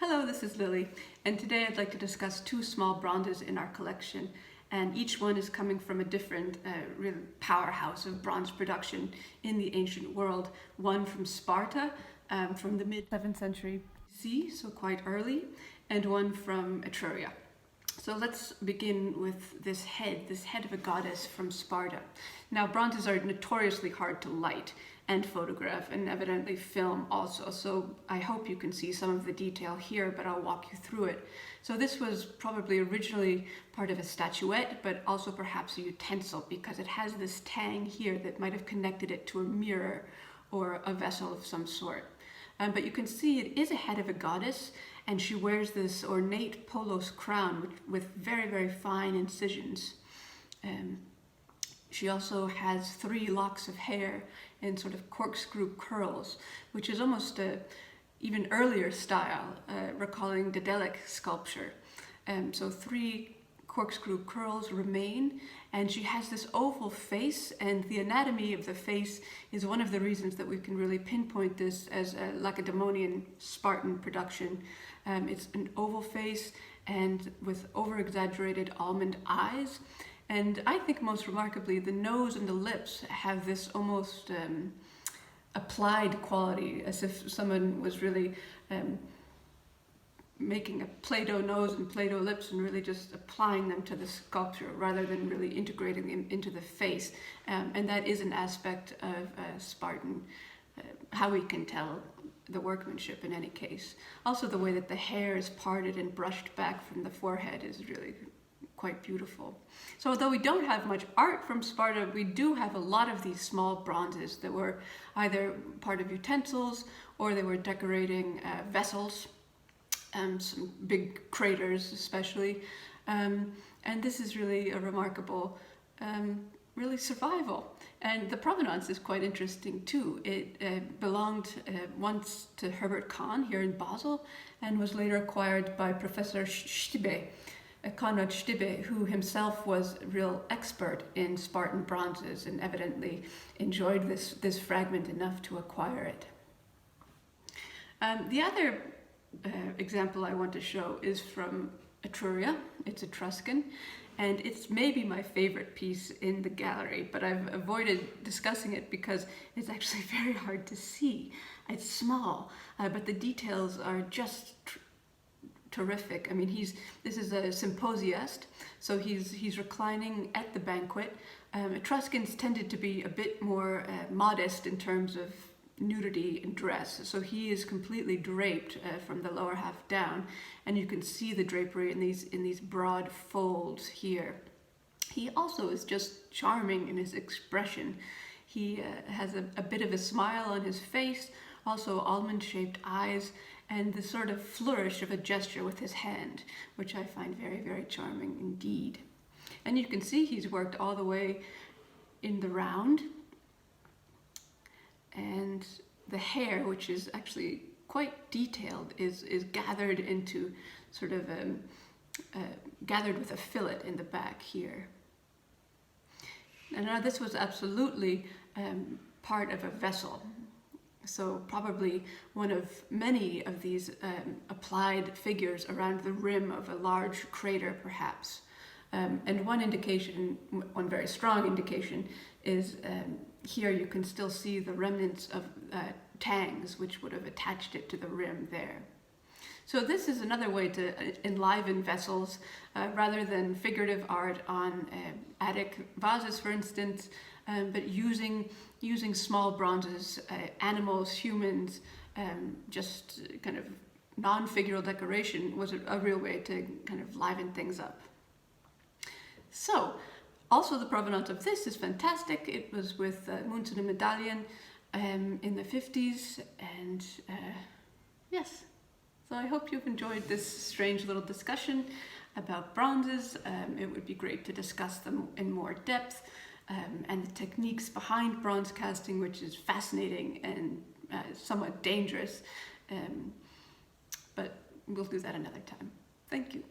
Hello, this is Lily, and today I'd like to discuss two small bronzes in our collection, and each one is coming from a different real powerhouse of bronze production in the ancient world. One from Sparta, from the mid-7th century BC, so quite early, and one from Etruria. So let's begin with this head of a goddess from Sparta. Now, bronzes are notoriously hard to light and photograph, and evidently film also, so I hope you can see some of the detail here, but I'll walk you through it. So this was probably originally part of a statuette, but also perhaps a utensil, because it has this tang here that might have connected it to a mirror or a vessel of some sort. But you can see it is a head of a goddess, and she wears this ornate polos crown with very, very fine incisions. She also has 3 locks of hair in sort of corkscrew curls, which is almost a even earlier style, recalling Daedalic sculpture. So 3 corkscrew curls remain, and she has this oval face, and the anatomy of the face is one of the reasons that we can really pinpoint this as a Lacedaemonian Spartan production. It's an oval face and with over-exaggerated almond eyes. And I think most remarkably, the nose and the lips have this almost applied quality, as if someone was really making a Play-Doh nose and Play-Doh lips and really just applying them to the sculpture rather than really integrating them into the face. And that is an aspect of Spartan, how we can tell the workmanship in any case. Also, the way that the hair is parted and brushed back from the forehead is really quite beautiful. So although we don't have much art from Sparta, we do have a lot of these small bronzes that were either part of utensils or they were decorating vessels, some big craters especially. And this is really a remarkable really survival. And the provenance is quite interesting too. It belonged once to Herbert Kahn here in Basel and was later acquired by Professor Stibbe, Konrad Stibbe, who himself was a real expert in Spartan bronzes and evidently enjoyed this fragment enough to acquire it. The other example I want to show is from Etruria. It's Etruscan, and it's maybe my favorite piece in the gallery, but I've avoided discussing it because it's actually very hard to see. It's small, but the details are just terrific. I mean, this is a symposiast, so he's reclining at the banquet. Etruscans tended to be a bit more modest in terms of nudity and dress, so he is completely draped from the lower half down, and you can see the drapery in these broad folds here. He also is just charming in his expression. He has a bit of a smile on his face, also almond-shaped eyes, and the sort of flourish of a gesture with his hand, which I find very, very charming indeed. And you can see he's worked all the way in the round, and the hair, which is actually quite detailed, is gathered into sort of gathered with a fillet in the back here. And now this was absolutely part of a vessel. So probably one of many of these applied figures around the rim of a large crater, perhaps. And one very strong indication, is here you can still see the remnants of tangs which would have attached it to the rim there. So this is another way to enliven vessels, rather than figurative art on Attic vases, for instance, but using small bronzes, animals, humans, just kind of non-figural decoration was a real way to kind of liven things up. So, also the provenance of this is fantastic. It was with Münzen Medaillen in the 50s, and yes. So I hope you've enjoyed this strange little discussion about bronzes. It would be great to discuss them in more depth, and the techniques behind bronze casting, which is fascinating and somewhat dangerous. But we'll do that another time. Thank you.